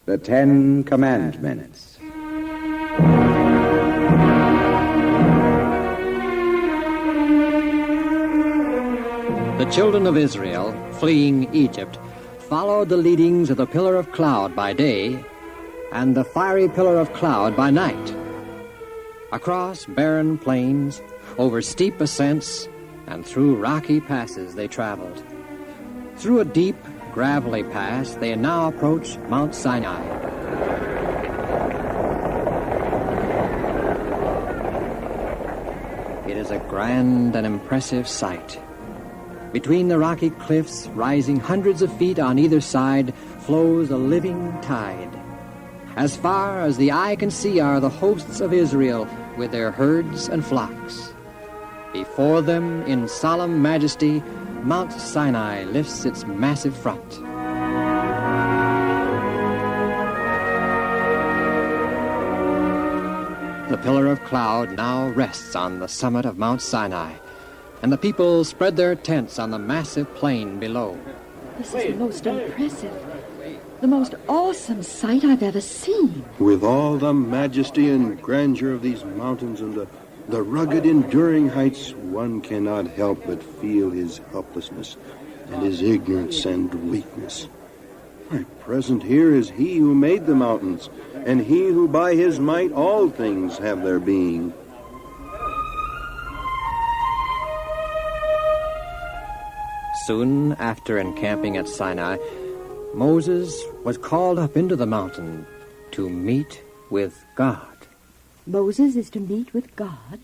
The 10 Commandments. The children of Israel, fleeing Egypt, followed the leadings of the pillar of cloud by day and the fiery pillar of cloud by night. Across barren plains, over steep ascents, and through rocky passes they traveled. Through a deep, gravelly pass, they now approach Mount Sinai. It is a grand and impressive sight. Between the rocky cliffs, rising hundreds of feet on either side, flows a living tide. As far as the eye can see are the hosts of Israel with their herds and flocks. Before them, in solemn majesty, Mount Sinai lifts its massive front. The pillar of cloud now rests on the summit of Mount Sinai, and the people spread their tents on the massive plain below. This is most impressive. The most awesome sight I've ever seen. With all the majesty and grandeur of these mountains and the rugged, enduring heights, one cannot help but feel his helplessness and his ignorance and weakness. My present here is he who made the mountains, and he who by his might all things have their being. Soon after encamping at Sinai, Moses was called up into the mountain to meet with God. Moses is to meet with God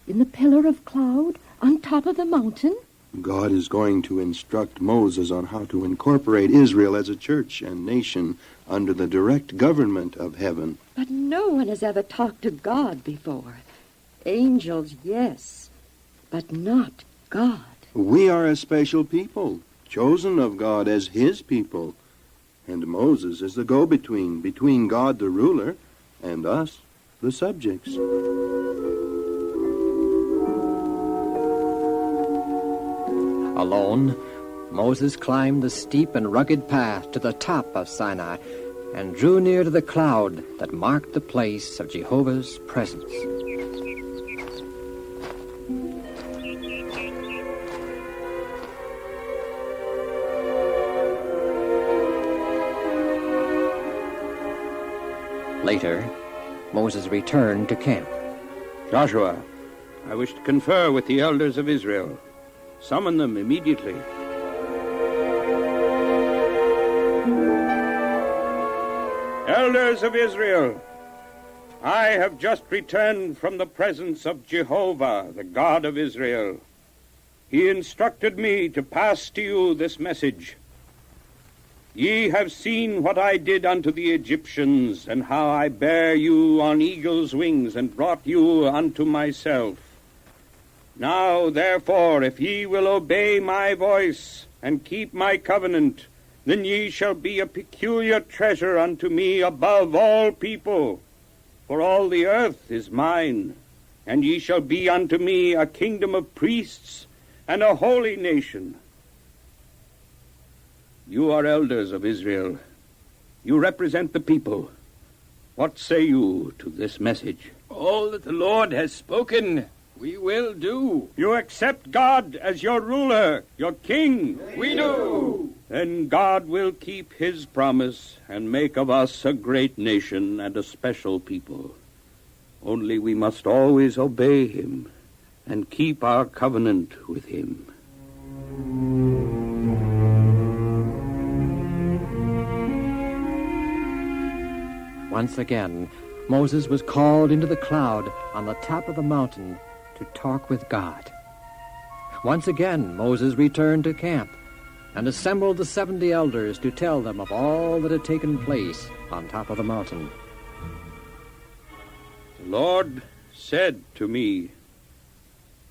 in the pillar of cloud on top of the mountain? God is going to instruct Moses on how to incorporate Israel as a church and nation under the direct government of heaven. But no one has ever talked to God before. Angels, yes, but not God. We are a special people, chosen of God as his people. And Moses is the go-between between God the ruler and us, the subjects. Alone, Moses climbed the steep and rugged path to the top of Sinai and drew near to the cloud that marked the place of Jehovah's presence. Later, Moses returned to camp. Joshua, I wish to confer with the elders of Israel. Summon them immediately. Elders of Israel, I have just returned from the presence of Jehovah, the God of Israel. He instructed me to pass to you this message. Ye have seen what I did unto the Egyptians, and how I bare you on eagle's wings, and brought you unto myself. Now, therefore, if ye will obey my voice, and keep my covenant, then ye shall be a peculiar treasure unto me above all people. For all the earth is mine, and ye shall be unto me a kingdom of priests, and a holy nation. You are elders of Israel. You represent the people. What say you to this message? All that the Lord has spoken, we will do. You accept God as your ruler, your king. We do. Then God will keep his promise and make of us a great nation and a special people. Only we must always obey him and keep our covenant with him. Once again, Moses was called into the cloud on the top of the mountain to talk with God. Once again, Moses returned to camp and assembled the 70 elders to tell them of all that had taken place on top of the mountain. The Lord said to me,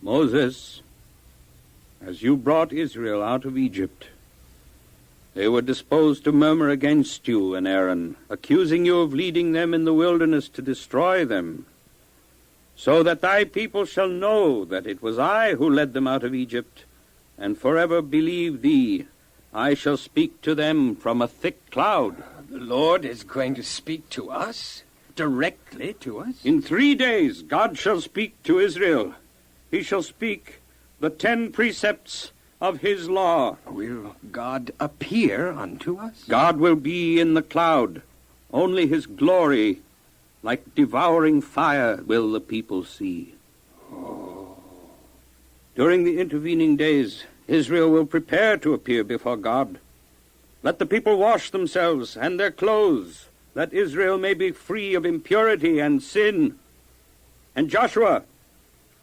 Moses, as you brought Israel out of Egypt, they were disposed to murmur against you and Aaron, accusing you of leading them in the wilderness to destroy them, so that thy people shall know that it was I who led them out of Egypt, and forever believe thee. I shall speak to them from a thick cloud. The Lord is going to speak to us, directly to us. In 3 days God shall speak to Israel. He shall speak the 10 precepts of his law. Will God appear unto us? God will be in the cloud. Only his glory, like devouring fire, will the people see. During the intervening days, Israel will prepare to appear before God. Let the people wash themselves and their clothes, that Israel may be free of impurity and sin. And Joshua,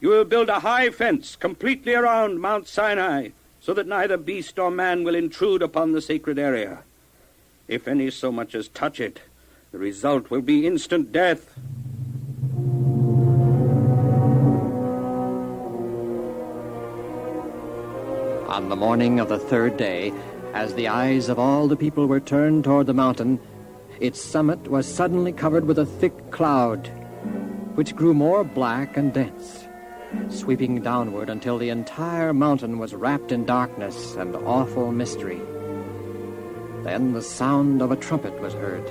you will build a high fence completely around Mount Sinai, so that neither beast or man will intrude upon the sacred area. If any so much as touch it, the result will be instant death. On the morning of the 3rd day, as the eyes of all the people were turned toward the mountain, its summit was suddenly covered with a thick cloud, which grew more black and dense, sweeping downward until the entire mountain was wrapped in darkness and awful mystery. Then the sound of a trumpet was heard.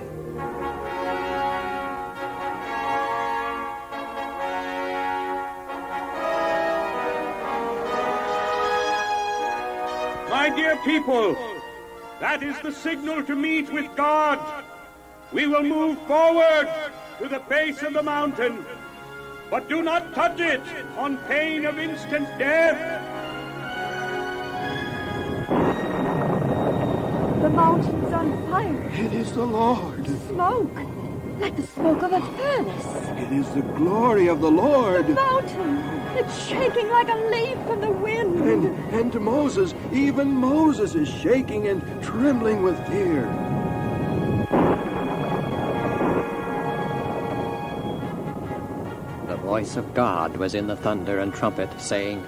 My dear people, that is the signal to meet with God. We will move forward to the base of the mountain, but do not touch it on pain of instant death. The mountain's on fire. It is the Lord. Smoke, like the smoke of a furnace. It is the glory of the Lord. Mountain, it's shaking like a leaf in the wind. And Moses, even Moses is shaking and trembling with fear. The voice of God was in the thunder and trumpet, saying,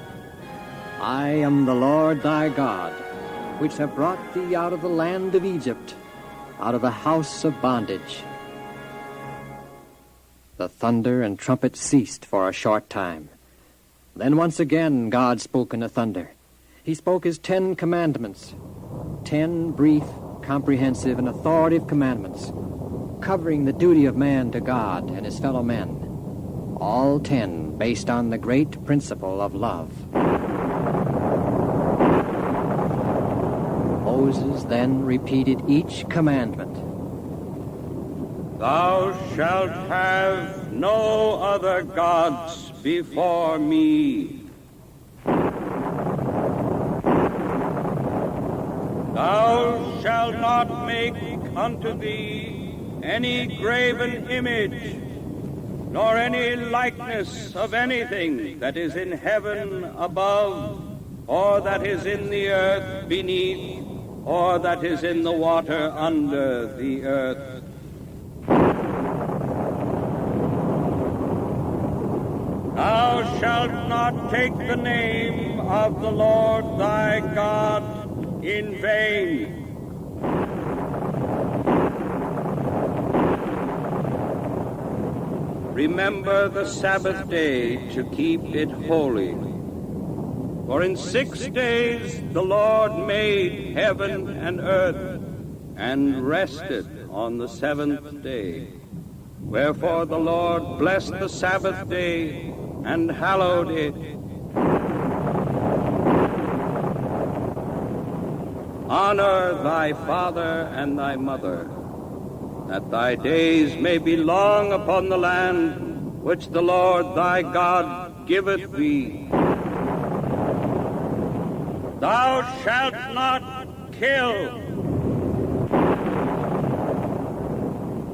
I am the Lord thy God, which have brought thee out of the land of Egypt, out of the house of bondage. The thunder and trumpet ceased for a short time. Then once again God spoke in the thunder. He spoke his 10 commandments, 10 brief, comprehensive, and authoritative commandments, covering the duty of man to God and his fellow men, all 10 based on the great principle of love. Moses then repeated each commandment. Thou shalt have no other gods before me. Thou shalt not make unto thee any graven image, nor any likeness of anything that is in heaven above, or that is in the earth beneath, or that is in the water under the earth. Thou shalt not take the name of the Lord thy God in vain. Remember the Sabbath day to keep it holy. For in 6 days the Lord made heaven and earth, and rested on the 7th day. Wherefore the Lord blessed the Sabbath day and hallowed it. Honor thy father and thy mother, that thy days may be long upon the land which the Lord thy God giveth thee. Thou shalt not kill.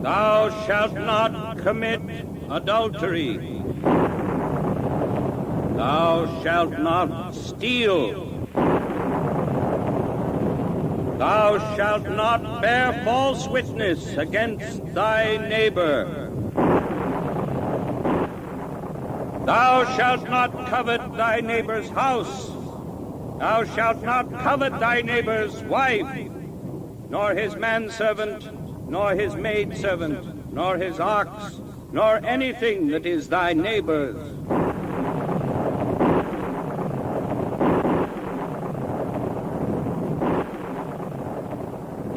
Thou shalt not commit adultery. Thou shalt not steal. Thou shalt not bear false witness against thy neighbor. Thou shalt not covet thy neighbor's house. Thou shalt not covet thy neighbor's wife, nor his manservant, nor his maidservant, nor his ox, nor anything that is thy neighbor's.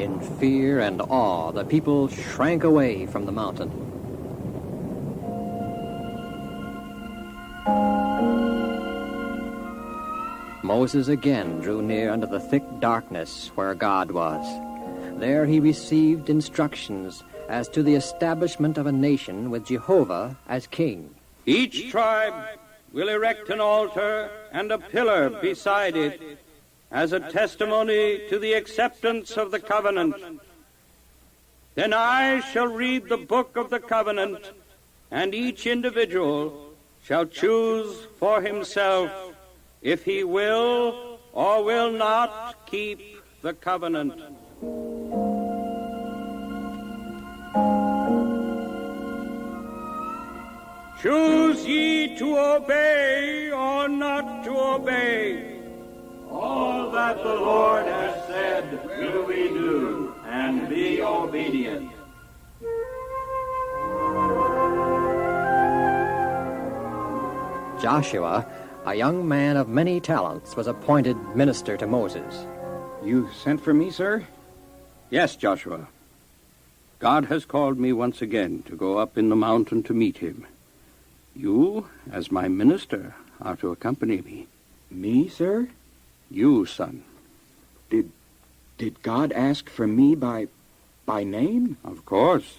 In fear and awe, the people shrank away from the mountain. Moses again drew near unto the thick darkness where God was. There he received instructions as to the establishment of a nation with Jehovah as king. Each tribe will erect an altar and a pillar beside it as a testimony to the acceptance of the covenant. Then I shall read the book of the covenant, and each individual shall choose for himself if he will or will not keep the covenant. Choose ye to obey or not to obey. All that the Lord has said will we do, and be obedient. Joshua, a young man of many talents, was appointed minister to Moses. You sent for me, sir? Yes, Joshua. God has called me once again to go up in the mountain to meet him. You, as my minister, are to accompany me. Me, sir? You, son. Did God ask for me by name? Of course.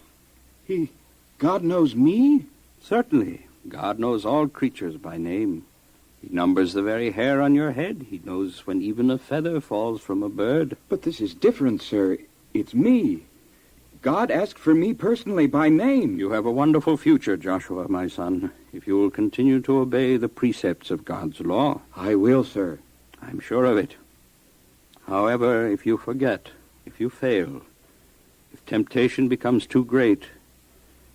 God knows me? Certainly. God knows all creatures by name. He numbers the very hair on your head. He knows when even a feather falls from a bird. But this is different, sir. It's me. God asked for me personally by name. You have a wonderful future, Joshua, my son, if you will continue to obey the precepts of God's law. I will, sir. I'm sure of it. However, if you forget, if you fail, if temptation becomes too great,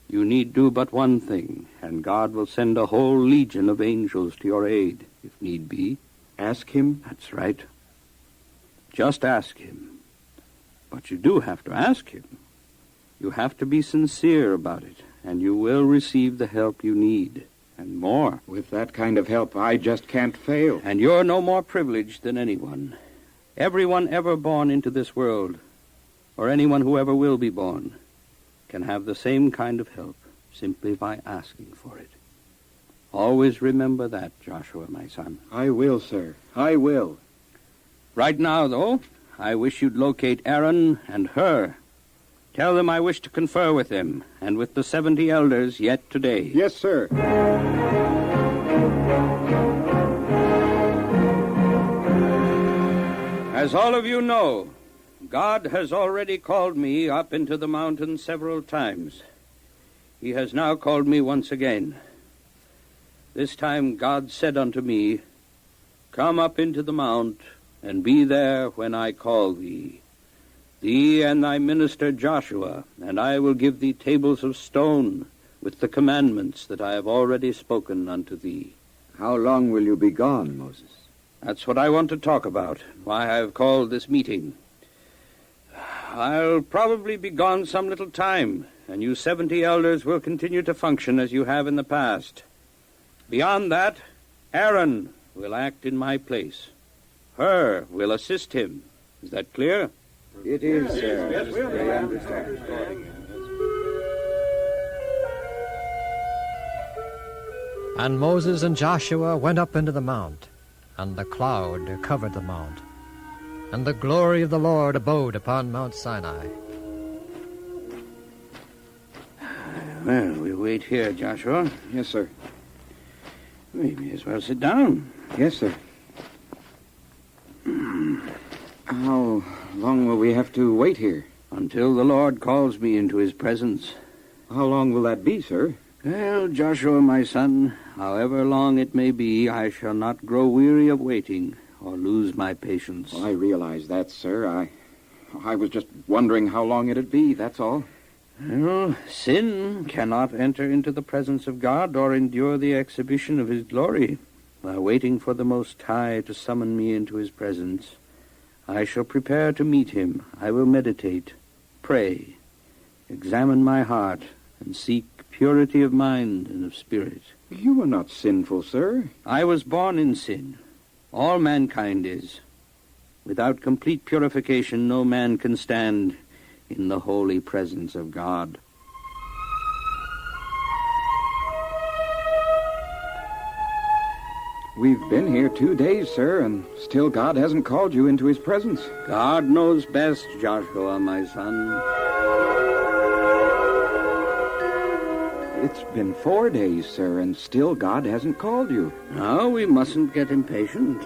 you need do but one thing, and God will send a whole legion of angels to your aid, if need be. Ask him? That's right. Just ask him. But you do have to ask him. You have to be sincere about it, and you will receive the help you need, and more. With that kind of help, I just can't fail. And you're no more privileged than anyone. Everyone ever born into this world, or anyone who ever will be born, can have the same kind of help simply by asking for it. Always remember that, Joshua, my son. I will, sir. I will. Right now, though, I wish you'd locate Aaron and Hur. Tell them I wish to confer with them, and with the 70 elders yet today. Yes, sir. As all of you know, God has already called me up into the mountain several times. He has now called me once again. This time God said unto me, Come up into the mount, and be there when I call thee. Thee and thy minister Joshua, and I will give thee tables of stone with the commandments that I have already spoken unto thee. How long will you be gone, Moses? That's what I want to talk about, why I have called this meeting. I'll probably be gone some little time, and you 70 elders will continue to function as you have in the past. Beyond that, Aaron will act in my place. Hur will assist him. Is that clear? It is, sir. Yes, I understand. And Moses and Joshua went up into the mount, and the cloud covered the mount, and the glory of the Lord abode upon Mount Sinai. Well, we'll wait here, Joshua. Yes, sir. We may as well sit down. Yes, sir. How long will we have to wait here? Until the Lord calls me into his presence. How long will that be, sir? Well, Joshua, my son, however long it may be, I shall not grow weary of waiting or lose my patience. Well, I realize that, sir. I was just wondering how long it'd be, that's all. Well, sin cannot enter into the presence of God or endure the exhibition of his glory. While waiting for the Most High to summon me into his presence, I shall prepare to meet him. I will meditate, pray, examine my heart, and seek purity of mind and of spirit. You are not sinful, sir. I was born in sin. All mankind is. Without complete purification, no man can stand in the holy presence of God. We've been here 2 days, sir, and still God hasn't called you into his presence. God knows best, Joshua, my son. It's been 4 days, sir, and still God hasn't called you. No, we mustn't get impatient.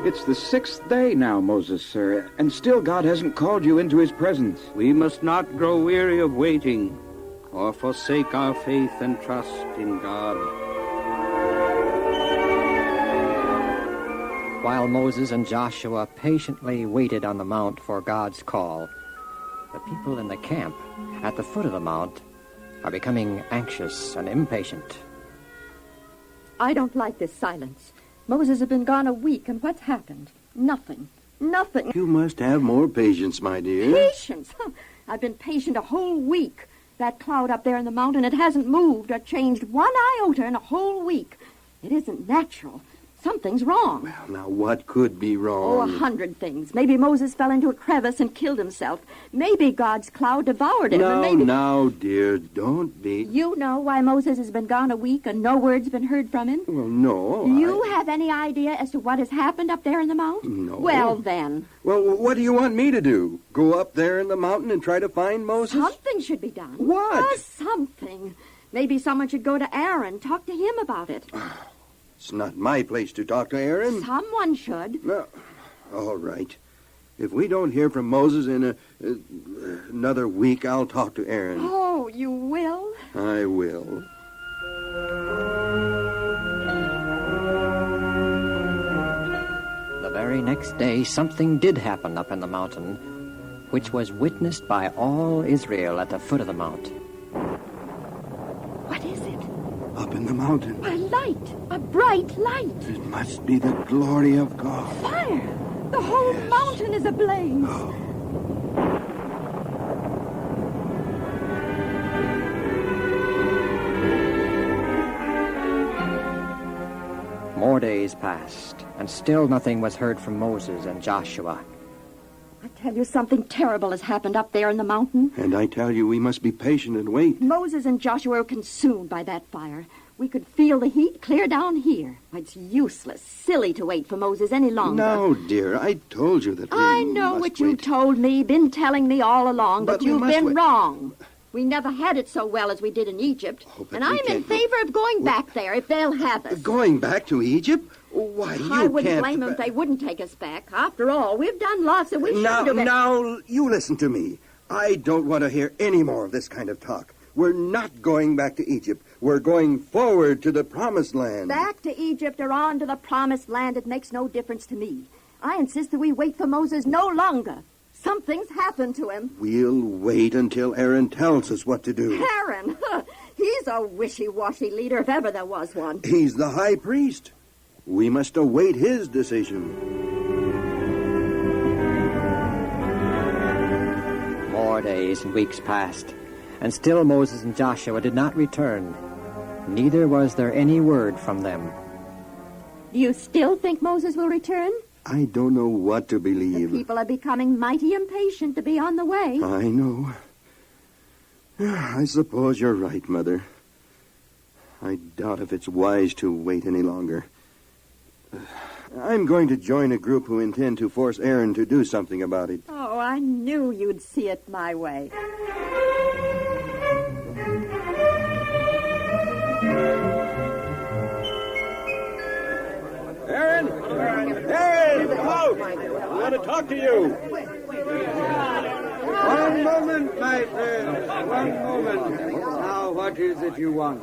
It's the 6th day now, Moses, sir, and still God hasn't called you into his presence. We must not grow weary of waiting or forsake our faith and trust in God. While Moses and Joshua patiently waited on the mount for God's call, the people in the camp at the foot of the mount are becoming anxious and impatient. I don't like this silence. Moses has been gone a week, and what's happened? Nothing. Nothing. You must have more patience, my dear. Patience? Huh. I've been patient a whole week. That cloud up there in the mountain, it hasn't moved or changed one iota in a whole week. It isn't natural. Something's wrong. Well, now, what could be Oh, wrong? 100 things. Maybe Moses fell into a crevice and killed himself. Maybe God's cloud devoured him. No, and maybe... now, dear, don't be... You know why Moses has been gone a week and no word's been heard from him? Well, no, Do you have any idea as to what has happened up there in the mountain? No. Well, then, Well, what do you want me to do? Go up there in the mountain and try to find Moses? something should be done. What? Something. Maybe someone should go to Aaron, talk to him about it. It's not my place to talk to Aaron. Someone should. No. All right. If we don't hear from Moses in another week, I'll talk to Aaron. Oh, you will? I will. The very next day, something did happen up in the mountain, which was witnessed by all Israel at the foot of the mount. What is it? Up in the mountain. A light. A bright light. It must be the glory of God. Fire. The whole mountain is ablaze. More days passed, and still nothing was heard from Moses and Joshua. I tell you, something terrible has happened up there in the mountain. And I tell you, we must be patient and wait. Moses and Joshua were consumed by that fire. We could feel the heat clear down here. It's useless, silly to wait for Moses any longer. No, dear, I told you that we I know must what you wait. told me, been telling me all along, but But we you've must been wait. wrong. We never had it so well as we did in Egypt. Oh, but and we I'm in can't- favor of going back there if they'll have us. Going back to Egypt? Why, you I wouldn't can't... blame them if they wouldn't take us back. After all, we've done lots that we shouldn't have been. Now, you listen to me. I don't want to hear any more of this kind of talk. We're not going back to Egypt. We're going forward to the Promised Land. Back to Egypt or on to the Promised Land, it makes no difference to me. I insist that we wait for Moses no longer. Something's happened to him. We'll wait until Aaron tells us what to do. Aaron, he's a wishy-washy leader if ever there was one. He's the high priest. We must await his decision. More days and weeks passed, and still Moses and Joshua did not return. Neither was there any word from them. Do you still think Moses will return? I don't know what to The believe. people are becoming mighty impatient to be on the way. I know. I suppose you're right, Mother. I doubt if it's wise to wait any longer. I'm going to join a group who intend to force Aaron to do something about it. Oh, I knew you'd see it my way. Aaron! Aaron! Come out! I want to talk to you. One moment, my friend. One moment. Now, what is it you want?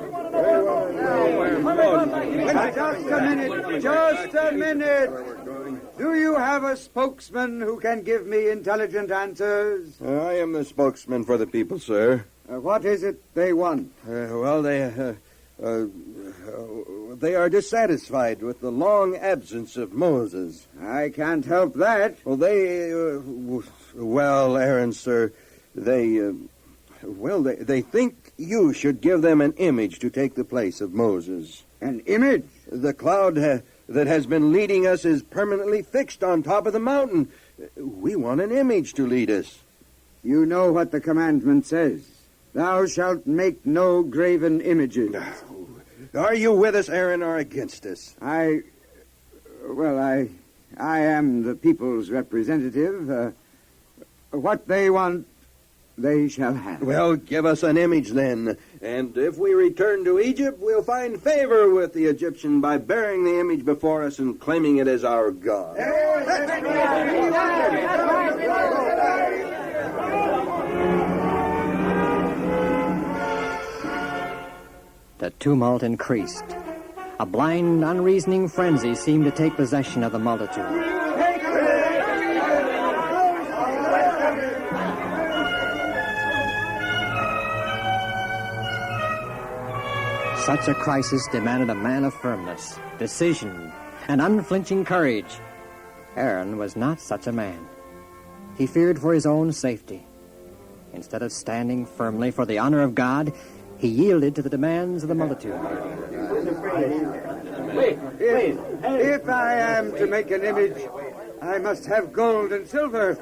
Just a minute. Just a minute. Do you have a spokesman who can give me intelligent answers? I am the spokesman for the people, sir. What is it they want? They are dissatisfied with the long absence of Moses. I can't help that. Well, Aaron, sir, they think you should give them an image to take the place of Moses. An image? The cloud that has been leading us is permanently fixed on top of the mountain. We want an image to lead us. You know what the commandment says. Thou shalt make no graven images. Are you with us, Aaron, or against us? I am the people's representative. What they want, they shall have. Well, give us an image then. And if we return to Egypt, we'll find favor with the Egyptian by bearing the image before us and claiming it as our God. The tumult increased. A blind, unreasoning frenzy seemed to take possession of the multitude. Such a crisis demanded a man of firmness, decision, and unflinching courage. Aaron was not such a man. He feared for his own safety. Instead of standing firmly for the honor of God, he yielded to the demands of the multitude. If I am to make an image, I must have gold and silver.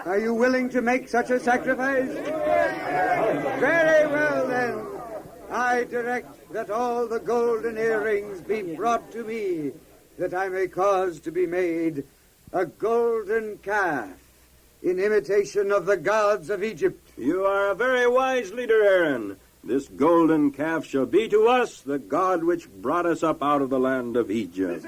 Are you willing to make such a sacrifice? Very well, then. I direct that all the golden earrings be brought to me, that I may cause to be made a golden calf in imitation of the gods of Egypt. You are a very wise leader, Aaron. This golden calf shall be to us the God which brought us up out of the land of Egypt.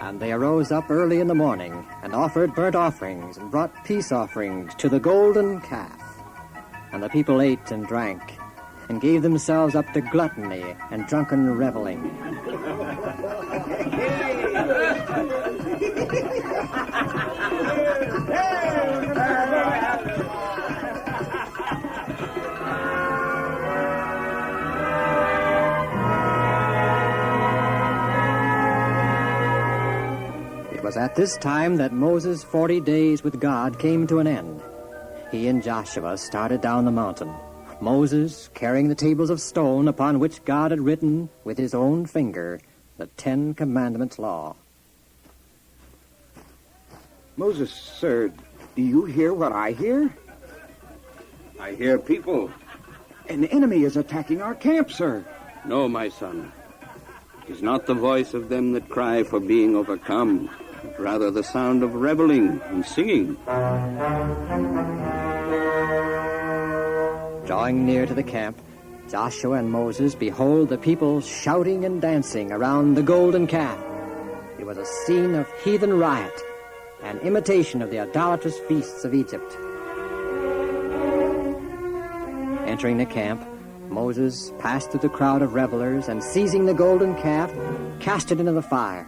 And they arose up early in the morning and offered burnt offerings and brought peace offerings to the golden calf. And the people ate and drank and gave themselves up to gluttony and drunken reveling. It was at this time that Moses' 40 days with God came to an end. He and Joshua started down the mountain, Moses carrying the tables of stone upon which God had written with his own finger the 10 Commandments law. Moses, sir, do you hear what I hear? I hear people. An enemy is attacking our camp, sir. No, my son. It is not the voice of them that cry for being overcome, but rather the sound of reveling and singing. Drawing near to the camp, Joshua and Moses behold the people shouting and dancing around the golden calf. It was a scene of heathen riot, an imitation of the idolatrous feasts of Egypt. Entering the camp, Moses passed through the crowd of revelers and, seizing the golden calf, cast it into the fire.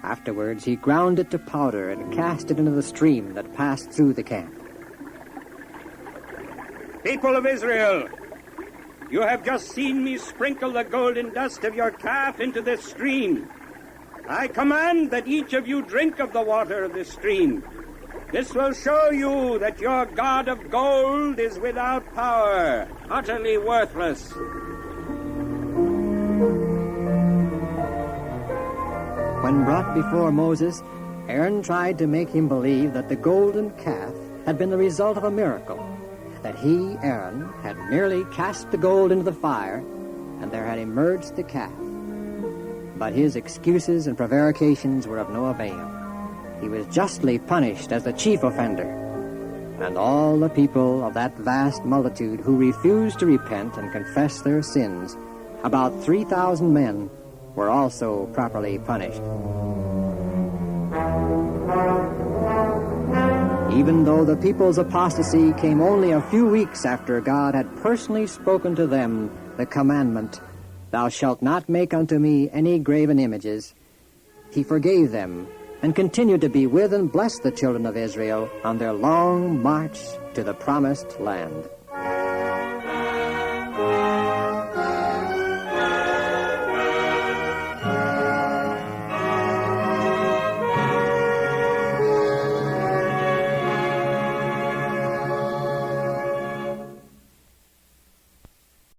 Afterwards, he ground it to powder and cast it into the stream that passed through the camp. People of Israel, you have just seen me sprinkle the golden dust of your calf into this stream. I command that each of you drink of the water of this stream. This will show you that your God of gold is without power, utterly worthless. When brought before Moses, Aaron tried to make him believe that the golden calf had been the result of a miracle, that he, Aaron, had merely cast the gold into the fire, and there had emerged the calf. But his excuses and prevarications were of no avail. He was justly punished as the chief offender, and all the people of that vast multitude who refused to repent and confess their sins, about 3,000 men, were also properly punished. Even though the people's apostasy came only a few weeks after God had personally spoken to them the commandment, "Thou shalt not make unto me any graven images," he forgave them and continued to be with and bless the children of Israel on their long march to the promised land.